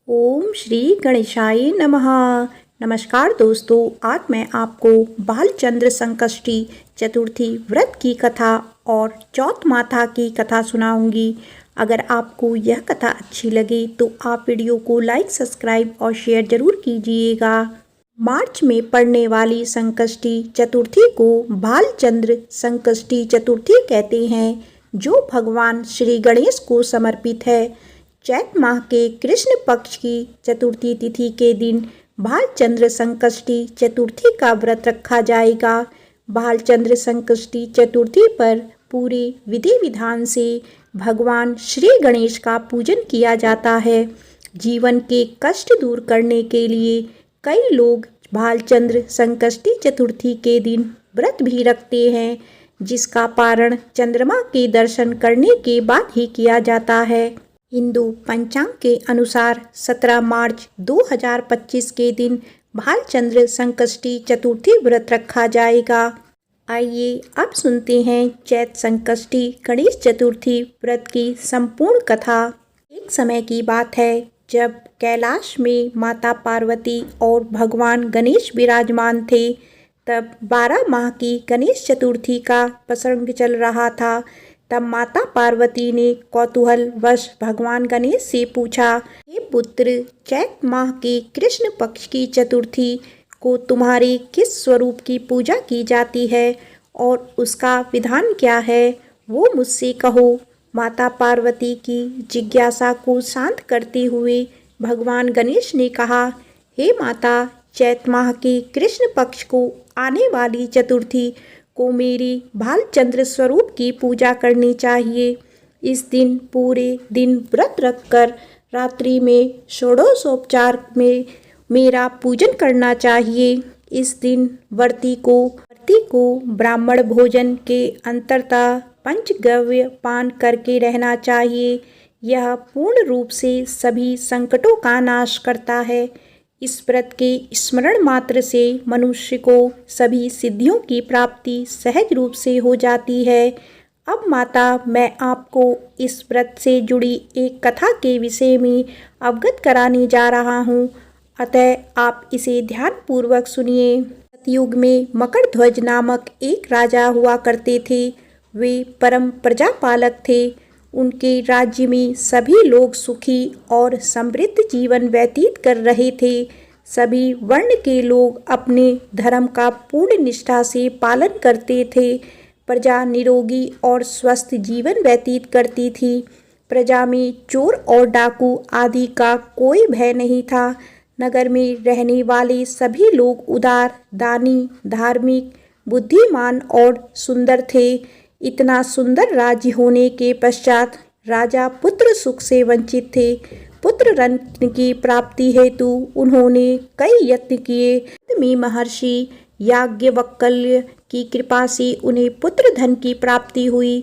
ओम श्री गणेशाय नमः। नमस्कार दोस्तों, आज मैं आपको बालचंद्र संकष्टी चतुर्थी व्रत की कथा और चौथ माता की कथा सुनाऊंगी। अगर आपको यह कथा अच्छी लगे तो आप वीडियो को लाइक, सब्सक्राइब और शेयर जरूर कीजिएगा। मार्च में पड़ने वाली संकष्टी चतुर्थी को बालचंद्र संकष्टी चतुर्थी कहते हैं, जो भगवान श्री गणेश को समर्पित है। चैत माह के कृष्ण पक्ष की चतुर्थी तिथि के दिन बालचंद्र संकष्टी चतुर्थी का व्रत रखा जाएगा। बालचंद्र संकष्टी चतुर्थी पर पूरे विधि विधान से भगवान श्री गणेश का पूजन किया जाता है। जीवन के कष्ट दूर करने के लिए कई लोग बालचंद्र संकष्टी चतुर्थी के दिन व्रत भी रखते हैं, जिसका पारण चंद्रमा के दर्शन करने के बाद ही किया जाता है। हिंदू पंचांग के अनुसार 17 मार्च 2025 के दिन बालचंद्र संकष्टी चतुर्थी व्रत रखा जाएगा। आइए अब सुनते हैं चैत संकष्टी गणेश चतुर्थी व्रत की संपूर्ण कथा। एक समय की बात है जब कैलाश में माता पार्वती और भगवान गणेश विराजमान थे। तब 12 माह की गणेश चतुर्थी का प्रसंग चल रहा था। तब माता पार्वती ने कौतूहलवश भगवान गणेश से पूछा, हे पुत्र, चैत माह के कृष्ण पक्ष की चतुर्थी को तुम्हारे किस स्वरूप की पूजा की जाती है और उसका विधान क्या है, वो मुझसे कहो। माता पार्वती की जिज्ञासा को शांत करते हुए भगवान गणेश ने कहा, हे माता, चैत माह के कृष्ण पक्ष को आने वाली चतुर्थी को मेरी बालचंद्र स्वरूप की पूजा करनी चाहिए। इस दिन पूरे दिन व्रत रखकर रात्रि में षोडशोपचार में मेरा पूजन करना चाहिए। इस दिन व्रती को ब्राह्मण भोजन के अंततः पंचगव्य पान करके रहना चाहिए। यह पूर्ण रूप से सभी संकटों का नाश करता है। इस व्रत के स्मरण मात्र से मनुष्य को सभी सिद्धियों की प्राप्ति सहज रूप से हो जाती है। अब माता, मैं आपको इस व्रत से जुड़ी एक कथा के विषय में अवगत कराने जा रहा हूँ, अतः आप इसे ध्यानपूर्वक सुनिए। सतयुग में मकरध्वज नामक एक राजा हुआ करते थे। वे परम प्रजापालक थे। उनके राज्य में सभी लोग सुखी और समृद्ध जीवन व्यतीत कर रहे थे। सभी वर्ण के लोग अपने धर्म का पूर्ण निष्ठा से पालन करते थे। प्रजा निरोगी और स्वस्थ जीवन व्यतीत करती थी। प्रजा में चोर और डाकू आदि का कोई भय नहीं था। नगर में रहने वाले सभी लोग उदार, दानी, धार्मिक, बुद्धिमान और सुंदर थे। इतना सुंदर राज्य होने के पश्चात राजा पुत्र सुख से वंचित थे। पुत्र रत्न की प्राप्ति हेतु उन्होंने कई यत्न किए। में महर्षि याज्ञवल्क्य की कृपा से उन्हें पुत्र धन की प्राप्ति हुई।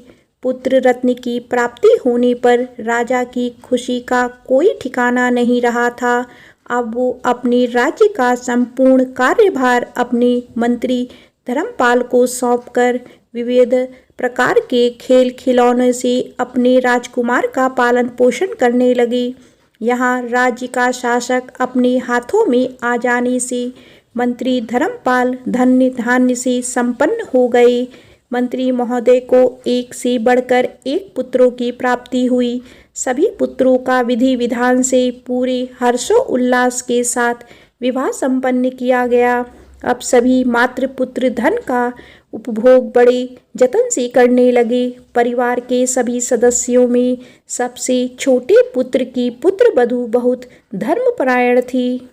पुत्र रत्न की प्राप्ति होने पर राजा की खुशी का कोई ठिकाना नहीं रहा था। अब वो अपने राज्य का संपूर्ण कार्यभार अपने मंत्री धर्मपाल को सौंपकर विविध प्रकार के खेल खिलौने से अपने राजकुमार का पालन पोषण करने लगे। यहाँ राज्य का शासक अपने हाथों में आ जाने से मंत्री धर्मपाल धन्य धान्य से संपन्न हो गए। मंत्री महोदय को एक से बढ़कर एक पुत्रों की प्राप्ति हुई। सभी पुत्रों का विधि विधान से पूरे हर्षोल्लास के साथ विवाह संपन्न किया गया। अब सभी मातृ पुत्र धन का उपभोग बड़े जतन से करने लगे। परिवार के सभी सदस्यों में सबसे छोटे पुत्र की पुत्र वधू बहुत धर्मपरायण थी।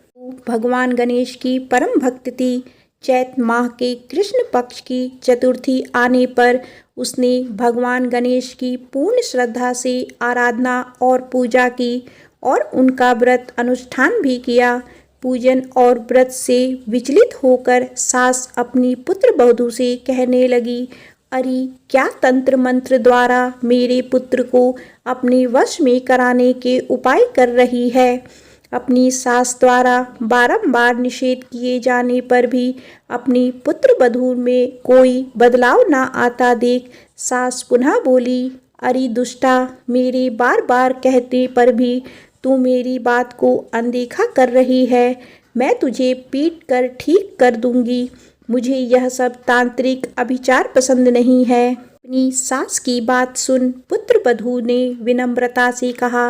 भगवान गणेश की परम भक्त थी। चैत माह के कृष्ण पक्ष की चतुर्थी आने पर उसने भगवान गणेश की पूर्ण श्रद्धा से आराधना और पूजा की और उनका व्रत अनुष्ठान भी किया। पूजन और व्रत से विचलित होकर सास अपनी पुत्र वधू से कहने लगी, अरे, क्या तंत्र मंत्र द्वारा मेरे पुत्र को अपने वश में कराने के उपाय कर रही है। अपनी सास द्वारा बारंबार निषेध किए जाने पर भी अपनी पुत्र वधू में कोई बदलाव न आता देख सास पुनः बोली, अरे दुष्टा, मेरे बार बार कहने पर भी तू मेरी बात को अनदेखा कर रही है। मैं तुझे पीट कर ठीक कर दूंगी। मुझे यह सब तांत्रिक अभिचार पसंद नहीं है। अपनी सास की बात सुन पुत्रवधू ने विनम्रता से कहा,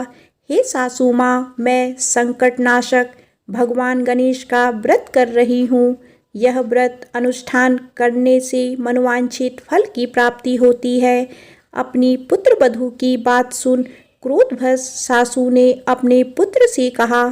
हे सासू माँ, मैं संकटनाशक भगवान गणेश का व्रत कर रही हूँ। यह व्रत अनुष्ठान करने से मनोवांछित फल की प्राप्ति होती है। अपनी पुत्रवधू की बात सुन क्रोधवश सासू ने अपने पुत्र से कहा,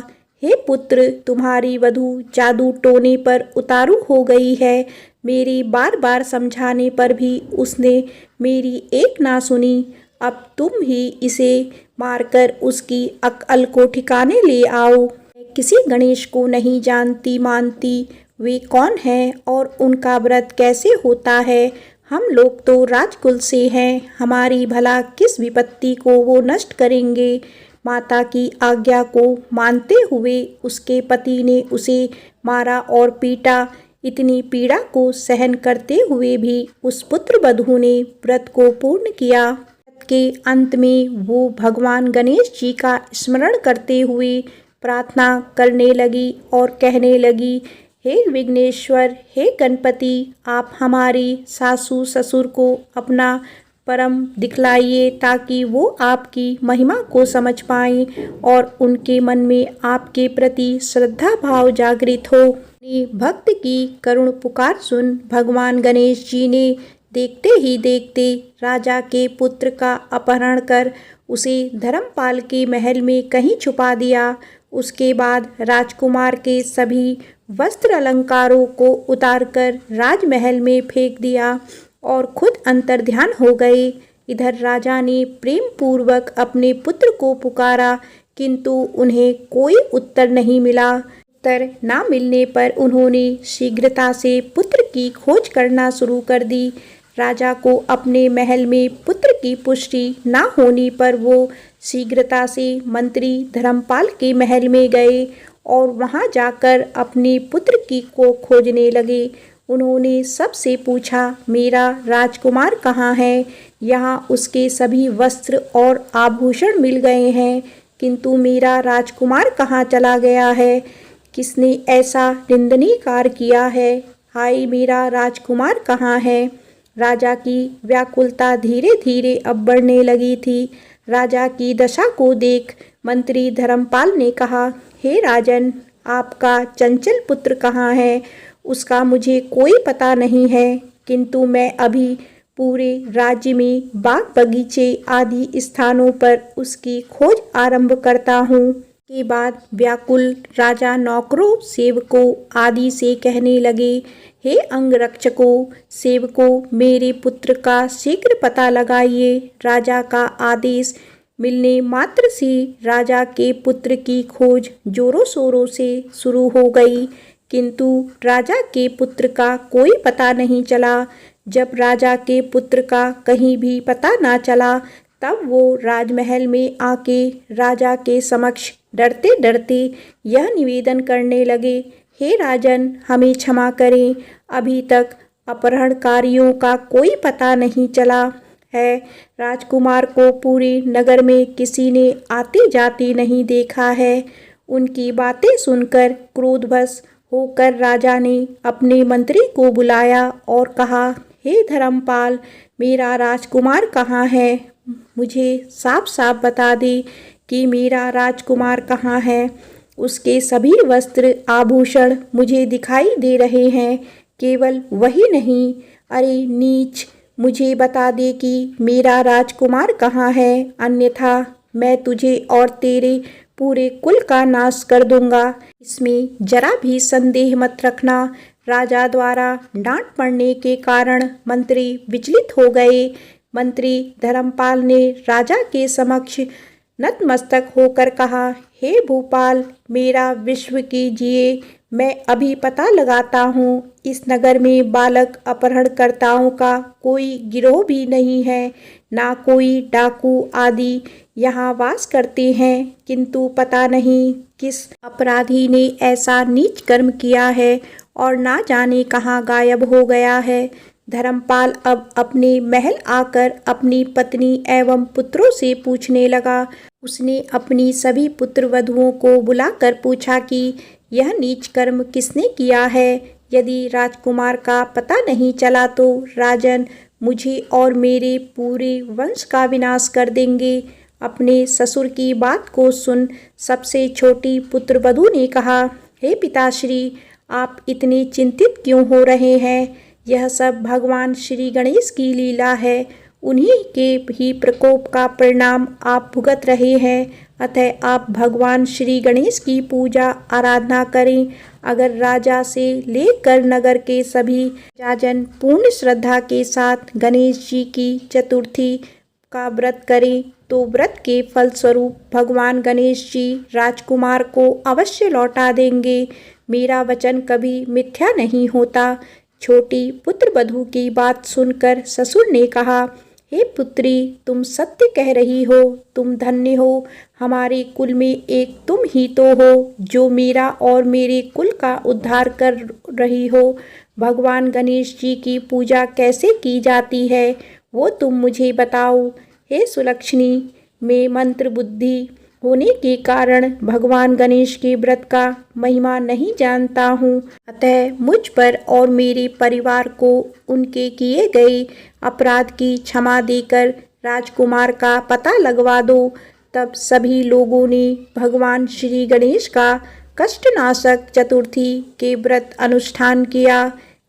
हे पुत्र, तुम्हारी वधू जादू टोने पर उतारू हो गई है। मेरी बार बार समझाने पर भी उसने मेरी एक ना सुनी। अब तुम ही इसे मारकर उसकी अक्ल को ठिकाने ले आओ। मैं किसी गणेश को नहीं जानती मानती। वे कौन हैं और उनका व्रत कैसे होता है? हम लोग तो राजकुल से हैं। हमारी भला किस विपत्ति को वो नष्ट करेंगे? माता की आज्ञा को मानते हुए उसके पति ने उसे मारा और पीटा। इतनी पीड़ा को सहन करते हुए भी उस पुत्रवधू ने व्रत को पूर्ण किया। व्रत के अंत में वो भगवान गणेश जी का स्मरण करते हुए प्रार्थना करने लगी और कहने लगी, हे विघ्नेश्वर, हे गणपति, आप हमारी सासू ससुर को अपना परम दिखलाइए ताकि वो आपकी महिमा को समझ पाएं और उनके मन में आपके प्रति श्रद्धा भाव जागृत हो। अपने भक्त की करुण पुकार सुन भगवान गणेश जी ने देखते ही देखते राजा के पुत्र का अपहरण कर उसे धर्मपाल के महल में कहीं छुपा दिया। उसके बाद राजकुमार के सभी वस्त्र अलंकारों को उतारकर राजमहल में फेंक दिया और खुद अंतर्ध्यान हो गए। इधर राजा ने प्रेम पूर्वक अपने पुत्र को पुकारा, किंतु उन्हें कोई उत्तर नहीं मिला। उत्तर ना मिलने पर उन्होंने शीघ्रता से पुत्र की खोज करना शुरू कर दी। राजा को अपने महल में पुत्र की पुष्टि ना होने पर वो शीघ्रता से मंत्री धर्मपाल के महल में गए और वहां जाकर अपने पुत्र की को खोजने लगे। उन्होंने सबसे पूछा, मेरा राजकुमार कहाँ है? यहाँ उसके सभी वस्त्र और आभूषण मिल गए हैं, किंतु मेरा राजकुमार कहाँ चला गया है? किसने ऐसा निंदनीय कार्य किया है? हाय, मेरा राजकुमार कहाँ है? राजा की व्याकुलता धीरे धीरे अब बढ़ने लगी थी। राजा की दशा को देख मंत्री धर्मपाल ने कहा, हे राजन, आपका चंचल पुत्र कहाँ है? उसका मुझे कोई पता नहीं है, किंतु मैं अभी पूरे राज्य में बाग बगीचे आदि स्थानों पर उसकी खोज आरंभ करता हूँ। के बाद व्याकुल राजा नौकरों, सेवकों आदि से कहने लगे, हे अंगरक्षकों, सेवकों, मेरे पुत्र का शीघ्र पता लगाइए। राजा का आदेश मिलने मात्र से राजा के पुत्र की खोज जोरों शोरों से शुरू हो गई, किंतु राजा के पुत्र का कोई पता नहीं चला। जब राजा के पुत्र का कहीं भी पता ना चला, तब वो राजमहल में आके राजा के समक्ष डरते डरते यह निवेदन करने लगे, हे राजन, हमें क्षमा करें। अभी तक अपहरणकारियों का कोई पता नहीं चला है। राजकुमार को पूरे नगर में किसी ने आते जाते नहीं देखा है। उनकी बातें सुनकर क्रोधवश होकर राजा ने अपने मंत्री को बुलाया और कहा, हे धर्मपाल, मेरा राजकुमार कहाँ है? मुझे साफ साफ बता दे कि मेरा राजकुमार कहाँ है। उसके सभी वस्त्र आभूषण मुझे दिखाई दे रहे हैं, केवल वही नहीं। अरे नीच, मुझे बता दे कि मेरा राजकुमार कहाँ है, अन्यथा मैं तुझे और तेरे पूरे कुल का नाश कर दूंगा। इसमें जरा भी संदेह मत रखना। राजा द्वारा डांट पड़ने के कारण मंत्री विचलित हो गए। मंत्री धर्मपाल ने राजा के समक्ष नतमस्तक होकर कहा, हे भूपाल, मेरा विश्व कीजिए, मैं अभी पता लगाता हूँ। इस नगर में बालक अपहरणकर्ताओं का कोई गिरोह भी नहीं है, ना कोई डाकू आदि यहाँ वास करते हैं, किंतु पता नहीं किस अपराधी ने ऐसा नीच कर्म किया है और ना जाने कहाँ गायब हो गया है। धर्मपाल अब अपने महल आकर अपनी पत्नी एवं पुत्रों से पूछने लगा। उसने अपनी सभी पुत्र वधुओं को बुलाकर पूछा कि यह नीच कर्म किसने किया है। यदि राजकुमार का पता नहीं चला तो राजन मुझे और मेरे पूरे वंश का विनाश कर देंगे। अपने ससुर की बात को सुन सबसे छोटी पुत्रवधू ने कहा, हे पिताश्री, आप इतने चिंतित क्यों हो रहे हैं? यह सब भगवान श्री गणेश की लीला है। उन्हीं के ही प्रकोप का परिणाम आप भुगत रहे हैं। अतः आप भगवान श्री गणेश की पूजा आराधना करें। अगर राजा से लेकर नगर के सभी राजन पूर्ण श्रद्धा के साथ गणेश जी की चतुर्थी का व्रत करें तो व्रत के फलस्वरूप भगवान गणेश जी राजकुमार को अवश्य लौटा देंगे। मेरा वचन कभी मिथ्या नहीं होता। छोटी पुत्रवधू की बात सुनकर ससुर ने कहा, हे पुत्री, तुम सत्य कह रही हो। तुम धन्य हो। हमारे कुल में एक तुम ही तो हो जो मेरा और मेरे कुल का उद्धार कर रही हो। भगवान गणेश जी की पूजा कैसे की जाती है वो तुम मुझे बताओ। हे सुलक्षणी, मैं मंत्र बुद्धि होने के कारण भगवान गणेश के व्रत का महिमा नहीं जानता हूँ। अतः मुझ पर और मेरे परिवार को उनके किए गए अपराध की क्षमा देकर राजकुमार का पता लगवा दो। तब सभी लोगों ने भगवान श्री गणेश का कष्टनाशक चतुर्थी के व्रत अनुष्ठान किया।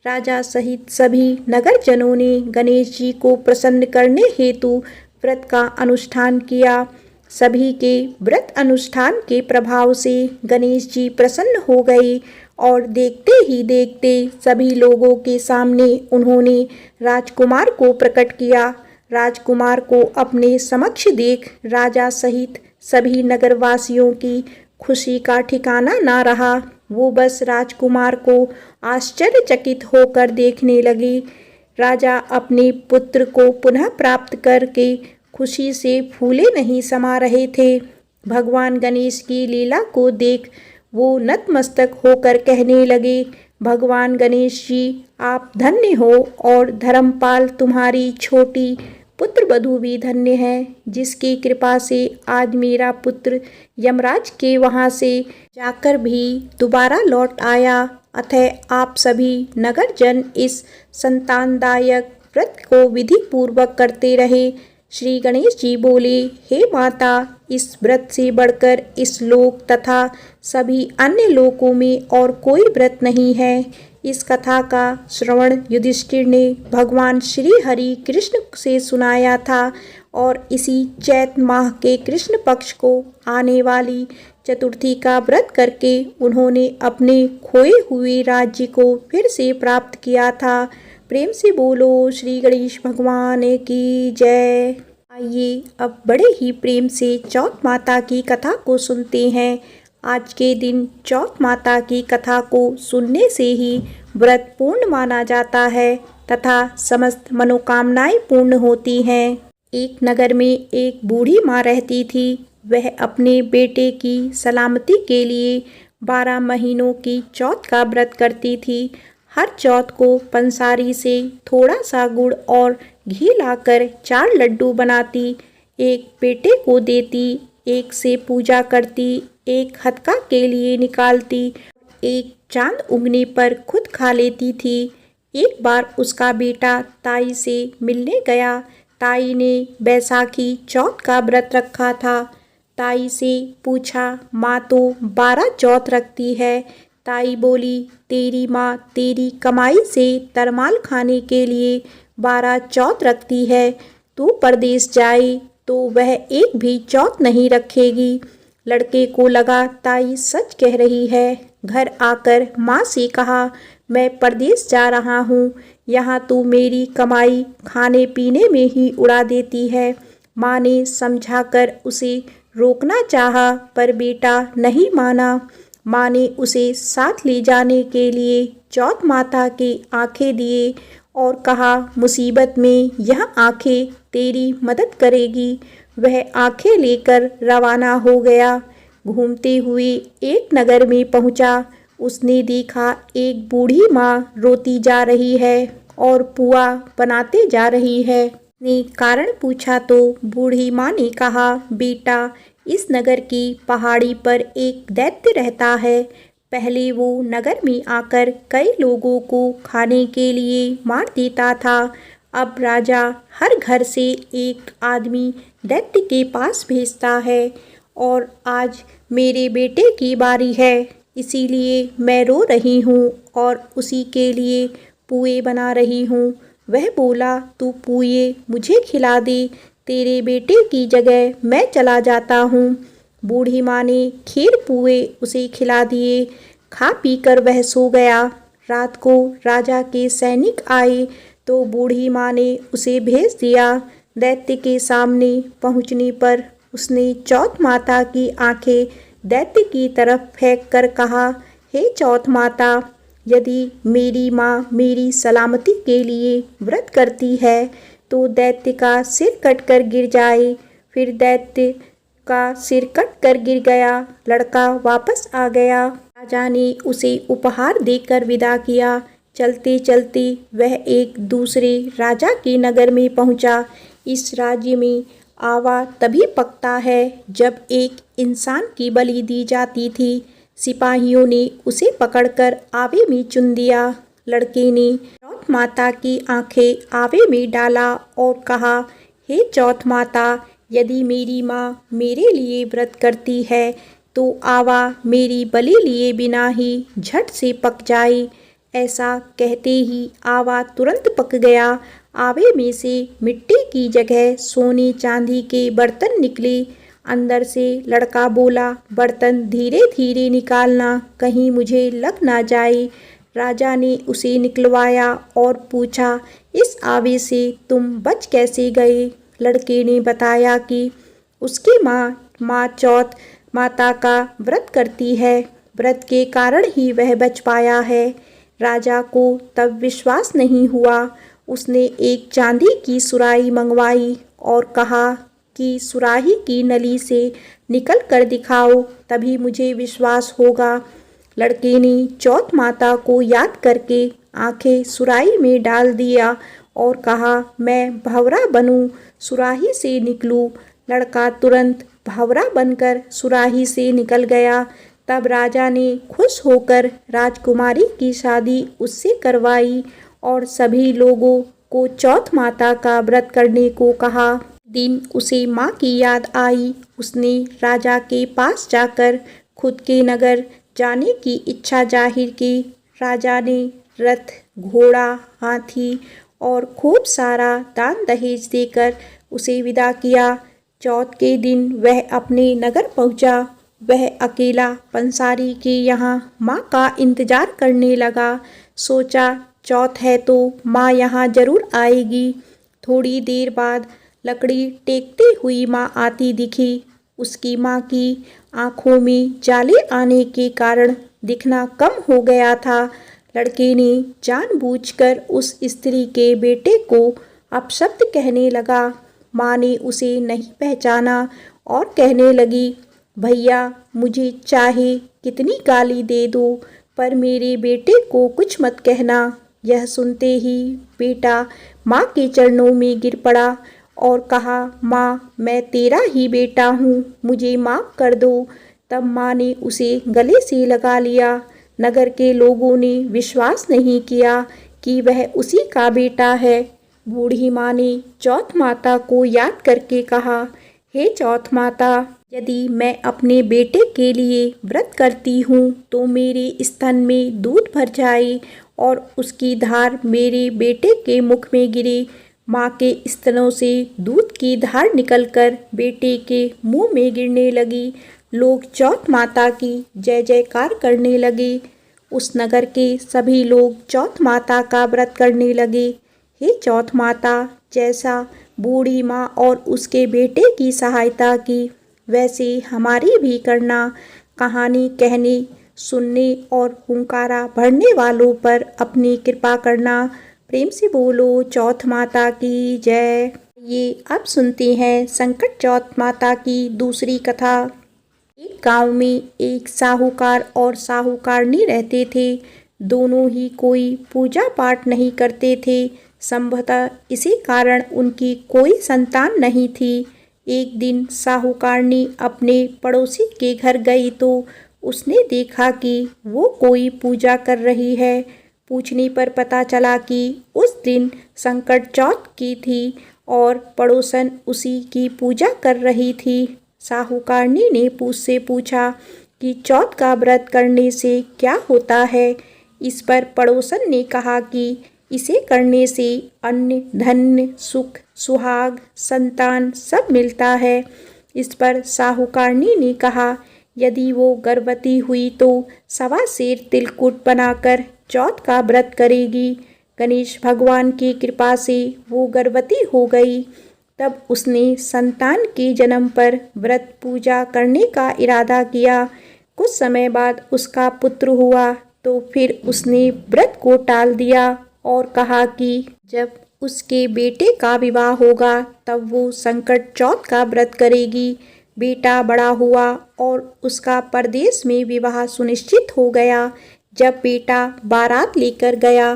राजा सहित सभी नगरजनों ने गणेश जी को प्रसन्न करने हेतु व्रत का अनुष्ठान किया। सभी के व्रत अनुष्ठान के प्रभाव से गणेश जी प्रसन्न हो गए और देखते ही देखते सभी लोगों के सामने उन्होंने राजकुमार को प्रकट किया। राजकुमार को अपने समक्ष देख राजा सहित सभी नगरवासियों की खुशी का ठिकाना ना रहा। वो बस राजकुमार को आश्चर्यचकित होकर देखने लगे। राजा अपने पुत्र को पुनः प्राप्त करके खुशी से फूले नहीं समा रहे थे। भगवान गणेश की लीला को देख वो नतमस्तक होकर कहने लगे, भगवान गणेश जी, आप धन्य हो और धर्मपाल तुम्हारी छोटी पुत्रवधू भी धन्य है, जिसकी कृपा से आज मेरा पुत्र यमराज के वहाँ से जाकर भी दोबारा लौट आया। अतः आप सभी नगरजन इस संतानदायक व्रत को विधि पूर्वक करते रहे। श्री गणेश जी बोले, हे माता, इस व्रत से बढ़कर इस लोक तथा सभी अन्य लोकों में और कोई व्रत नहीं है। इस कथा का श्रवण युधिष्ठिर ने भगवान श्री हरि कृष्ण से सुनाया था और इसी चैत माह के कृष्ण पक्ष को आने वाली चतुर्थी का व्रत करके उन्होंने अपने खोए हुए राज्य को फिर से प्राप्त किया था। प्रेम से बोलो श्री गणेश भगवान की जय। आइए अब बड़े ही प्रेम से चौथ माता की कथा को सुनते हैं। आज के दिन चौथ माता की कथा को सुनने से ही व्रत पूर्ण माना जाता है तथा समस्त मनोकामनाएं पूर्ण होती हैं। एक नगर में एक बूढ़ी माँ रहती थी। वह अपने बेटे की सलामती के लिए 12 महीनों की चौथ का व्रत करती थी। हर चौथ को पंसारी से थोड़ा सा गुड़ और घी लाकर 4 लड्डू बनाती, एक बेटे को देती, एक से पूजा करती, एक हथका के लिए निकालती, एक चांद उगने पर खुद खा लेती थी। एक बार उसका बेटा ताई से मिलने गया। ताई ने बैसाखी चौथ का व्रत रखा था। ताई से पूछा, माँ तो 12 चौथ रखती है। ताई बोली, तेरी माँ तेरी कमाई से तरमाल खाने के लिए 12 चौथ रखती है। तू परदेश जाए तो वह एक भी चौथ नहीं रखेगी। लड़के को लगा ताई सच कह रही है। घर आकर माँ से कहा, मैं परदेश जा रहा हूँ, यहाँ तू मेरी कमाई खाने पीने में ही उड़ा देती है। माँ ने समझाकर उसे रोकना चाहा पर बेटा नहीं माना। माँ ने उसे साथ ले जाने के लिए चौथ माता की आंखें दिए और कहा, मुसीबत में यह आंखें तेरी मदद करेगी। वह आंखें लेकर रवाना हो गया। घूमते हुए एक नगर में पहुंचा। उसने देखा एक बूढ़ी माँ रोती जा रही है और पुआ बनाते जा रही है। ने कारण पूछा तो बूढ़ी माँ ने कहा, बेटा, इस नगर की पहाड़ी पर एक दैत्य रहता है। पहले वो नगर में आकर कई लोगों को खाने के लिए मार देता था। अब राजा हर घर से एक आदमी दैत्य के पास भेजता है और आज मेरे बेटे की बारी है, इसीलिए मैं रो रही हूँ और उसी के लिए पुए बना रही हूँ। वह बोला, तू पुए मुझे खिला दे, तेरे बेटे की जगह मैं चला जाता हूँ। बूढ़ी माँ ने खीर पुए उसे खिला दिए। खा पी कर वह सो गया। रात को राजा के सैनिक आए तो बूढ़ी माँ ने उसे भेज दिया। दैत्य के सामने पहुँचने पर उसने चौथ माता की आंखें दैत्य की तरफ फेंक कर कहा, हे चौथ माता, यदि मेरी माँ मेरी सलामती के लिए व्रत करती है तो दैत्य का सिर कटकर गिर जाए। फिर दैत्य का सिर कटकर गिर गया। लड़का वापस आ गया। राजा ने उसे उपहार देकर विदा किया। चलते चलते वह एक दूसरे राजा के नगर में पहुंचा। इस राज्य में आवा तभी पकता है जब एक इंसान की बलि दी जाती थी। सिपाहियों ने उसे पकड़कर आवे में चुन दिया। लड़के ने चौथ माता की आंखें आवे में डाला और कहा, हे चौथ माता, यदि मेरी माँ मेरे लिए व्रत करती है तो आवा मेरी बलि लिए बिना ही झट से पक जाए। ऐसा कहते ही आवा तुरंत पक गया। आवे में से मिट्टी की जगह सोने चांदी के बर्तन निकले। अंदर से लड़का बोला, बर्तन धीरे धीरे निकालना, कहीं मुझे लग ना जाए। राजा ने उसे निकलवाया और पूछा, इस आवे से तुम बच कैसे गए? लड़के ने बताया कि उसकी माँ चौथ माता का व्रत करती है। व्रत के कारण ही वह बच पाया है। राजा को तब विश्वास नहीं हुआ। उसने एक चांदी की सुराही मंगवाई और कहा कि सुराही की नली से निकल कर दिखाओ, तभी मुझे विश्वास होगा। लड़के ने चौथ माता को याद करके आंखें सुराही में डाल दिया और कहा, मैं भंवरा बनूं, सुराही से निकलूं। लड़का तुरंत भंवरा बनकर सुराही से निकल गया। तब राजा ने खुश होकर राजकुमारी की शादी उससे करवाई और सभी लोगों को चौथ माता का व्रत करने को कहा। दिन उसे माँ की याद आई। उसने राजा के पास जाकर खुद के नगर जाने की इच्छा जाहिर की। राजा ने रथ, घोड़ा, हाथी और खूब सारा दान दहेज देकर उसे विदा किया। चौथ के दिन वह अपने नगर पहुंचा। वह अकेला पंसारी के यहाँ माँ का इंतजार करने लगा। सोचा, चौथ है तो माँ यहाँ जरूर आएगी। थोड़ी देर बाद लकड़ी टेकती हुई माँ आती दिखी। उसकी माँ की आँखों में जाले आने के कारण दिखना कम हो गया था। लड़के ने जानबूझकर उस स्त्री के बेटे को अपशब्द कहने लगा। माँ ने उसे नहीं पहचाना और कहने लगी, भैया, मुझे चाहे कितनी गाली दे दो, पर मेरे बेटे को कुछ मत कहना। यह सुनते ही बेटा माँ के चरणों में गिर पड़ा और कहा, माँ, मैं तेरा ही बेटा हूँ, मुझे माफ़ कर दो। तब माँ ने उसे गले से लगा लिया। नगर के लोगों ने विश्वास नहीं किया कि वह उसी का बेटा है। बूढ़ी माँ ने चौथ माता को याद करके कहा, हे चौथ माता, यदि मैं अपने बेटे के लिए व्रत करती हूँ तो मेरे स्तन में दूध भर जाए और उसकी धार मेरे बेटे के मुख में गिरे। माँ के स्तनों से दूध की धार निकलकर बेटे के मुंह में गिरने लगी। लोग चौथ माता की जय जयकार करने लगे। उस नगर के सभी लोग चौथ माता का व्रत करने लगे। हे चौथ माता, जैसा बूढ़ी माँ और उसके बेटे की सहायता की, वैसे हमारी भी करना। कहानी कहने, सुनने और हुंकारा भरने वालों पर अपनी कृपा करना। प्रेम से बोलो चौथ माता की जय। ये अब सुनते हैं संकट चौथ माता की दूसरी कथा। एक गांव में एक साहूकार और साहूकारनी रहते थे। दोनों ही कोई पूजा पाठ नहीं करते थे। संभवतः इसी कारण उनकी कोई संतान नहीं थी। एक दिन साहूकारनी अपने पड़ोसी के घर गई तो उसने देखा कि वो कोई पूजा कर रही है। पूछने पर पता चला कि उस दिन संकट चौथ की थी और पड़ोसन उसी की पूजा कर रही थी। साहूकारनी ने उससे पूछा कि चौथ का व्रत करने से क्या होता है। इस पर पड़ोसन ने कहा कि इसे करने से अन्न, धन, सुख, सुहाग, संतान सब मिलता है। इस पर साहूकारनी ने कहा, यदि वो गर्भवती हुई तो 1.25 सेर तिलकुट बनाकर चौथ का व्रत करेगी। गणेश भगवान की कृपा से वो गर्भवती हो गई। तब उसने संतान के जन्म पर व्रत पूजा करने का इरादा किया। कुछ समय बाद उसका पुत्र हुआ तो फिर उसने व्रत को टाल दिया और कहा कि जब उसके बेटे का विवाह होगा तब वो संकट चौथ का व्रत करेगी। बेटा बड़ा हुआ और उसका परदेश में विवाह सुनिश्चित हो गया। जब बेटा बारात लेकर गया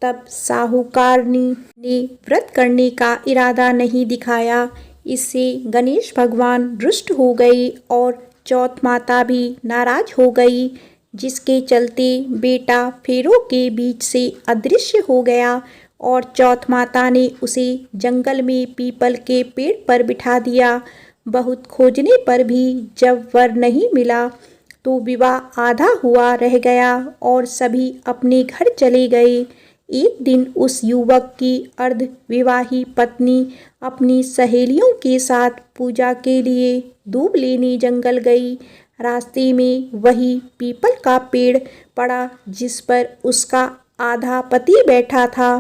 तब साहूकारनी ने व्रत करने का इरादा नहीं दिखाया। इससे गणेश भगवान रुष्ट हो गई और चौथ माता भी नाराज हो गई, जिसके चलते बेटा फेरों के बीच से अदृश्य हो गया और चौथ माता ने उसे जंगल में पीपल के पेड़ पर बिठा दिया। बहुत खोजने पर भी जब वर नहीं मिला तो विवाह आधा हुआ रह गया और सभी अपने घर चले गए। एक दिन उस युवक की अर्ध विवाही पत्नी अपनी सहेलियों के साथ पूजा के लिए दूब लेने जंगल गई। रास्ते में वही पीपल का पेड़ पड़ा जिस पर उसका आधा पति बैठा था।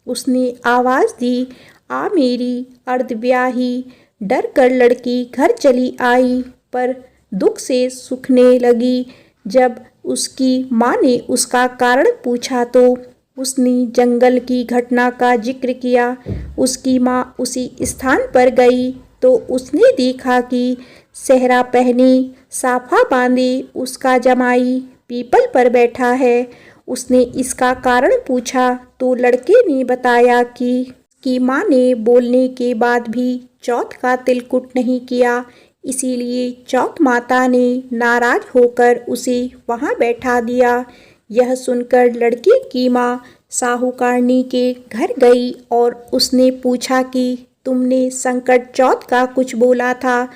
उसने आवाज़ दी, आ मेरी अर्धव्याही। डर कर लड़की घर चली आई पर दुख से सूखने लगी। जब उसकी माँ ने उसका कारण पूछा तो उसने जंगल की घटना का जिक्र किया। उसकी माँ उसी स्थान पर गई तो उसने देखा कि सेहरा पहने, साफा बांधे उसका जमाई पीपल पर बैठा है। उसने इसका कारण पूछा तो लड़के ने बताया कि माँ ने बोलने के बाद भी चौथ का तिलकुट नहीं किया, इसीलिए चौथ माता ने नाराज होकर उसे वहाँ बैठा दिया। यह सुनकर लड़की की माँ साहूकारनी के घर गई और उसने पूछा कि तुमने संकट चौथ का कुछ बोला था?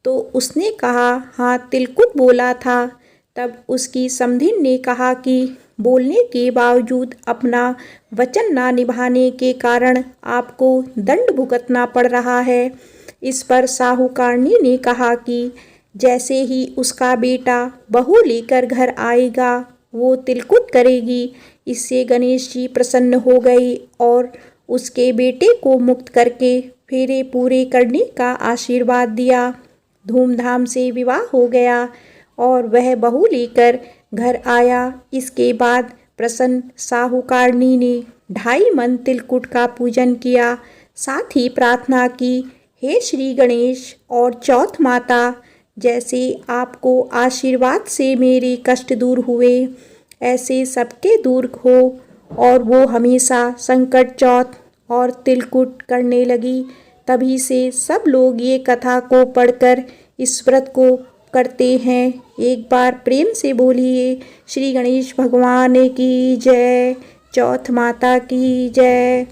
तो उसने कहा, हाँ तिलकुट बोला था। तब उसकी समधिन ने कहा कि बोलने के बावजूद अपना वचन ना निभाने के कारण आपको दंड भुगतना पड़ रहा है। इस पर साहूकारनी ने कहा कि जैसे ही उसका बेटा बहू लेकर घर आएगा वो तिलकुट करेगी। इससे गणेश जी प्रसन्न हो गई और उसके बेटे को मुक्त करके फेरे पूरे करने का आशीर्वाद दिया। धूमधाम से विवाह हो गया और वह बहू लेकर घर आया। इसके बाद प्रसन्न साहूकारनी ने 2.5 मन तिलकुट का पूजन किया। साथ ही प्रार्थना की, हे श्री गणेश और चौथ माता, जैसे आपको आशीर्वाद से मेरे कष्ट दूर हुए ऐसे सबके दूर हो और वो हमेशा संकट चौथ और तिलकुट करने लगी। तभी से सब लोग ये कथा को पढ़कर इस व्रत को करते हैं। एक बार प्रेम से बोलिए, श्री गणेश भगवान की जय, चौथ माता की जय।